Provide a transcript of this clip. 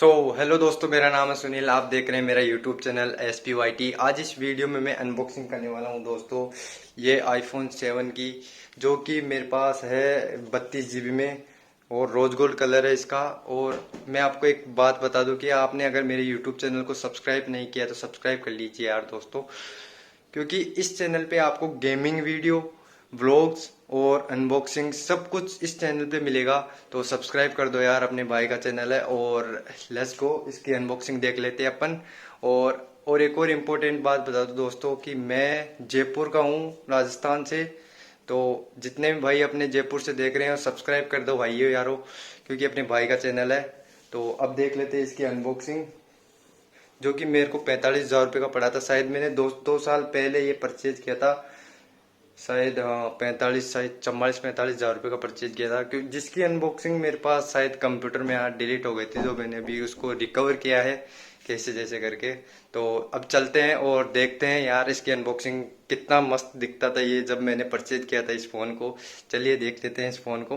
Hello दोस्तों, मेरा नाम है सुनील। आप देख रहे हैं मेरा यूट्यूब चैनल SPYT। आज इस वीडियो में मैं अनबॉक्सिंग करने वाला हूं दोस्तों, ये आईफोन 7 की, जो कि मेरे पास है 32 GB में और रोज गोल्ड कलर है इसका। और मैं आपको एक बात बता दूं कि आपने अगर मेरे यूट्यूब चैनल को सब्सक्राइब नहीं किया तो सब्सक्राइब कर लीजिए यार दोस्तों, क्योंकि इस चैनल पे आपको गेमिंग वीडियो, व्लॉग्स और अनबॉक्सिंग सब कुछ इस चैनल पे मिलेगा। तो सब्सक्राइब कर दो यार, अपने भाई का चैनल है। और लेट्स गो, इसकी अनबॉक्सिंग देख लेते हैं अपन। और एक और इम्पोर्टेंट बात बता दो दोस्तों कि मैं जयपुर का हूँ, राजस्थान से। तो जितने भी भाई अपने जयपुर से देख रहे हैं सब्सक्राइब कर दो भाइयों यारो, क्योंकि अपने भाई का चैनल है। तो अब देख लेते हैं इसकी अनबॉक्सिंग, जो कि मेरे को 45,000 रुपये का पड़ा था। शायद मैंने दो साल पहले ये परचेज किया था, शायद। हाँ, 45, शायद 44-45 हज़ार रुपये का परचेज किया था, क्योंकि जिसकी अनबॉक्सिंग मेरे पास शायद कंप्यूटर में यहाँ डिलीट हो गई थी, तो मैंने अभी उसको रिकवर किया है कैसे जैसे करके। तो अब चलते हैं और देखते हैं यार इसकी अनबॉक्सिंग। कितना मस्त दिखता था ये जब मैंने परचेज किया था इस फ़ोन को। चलिए देख लेते हैं इस फ़ोन को।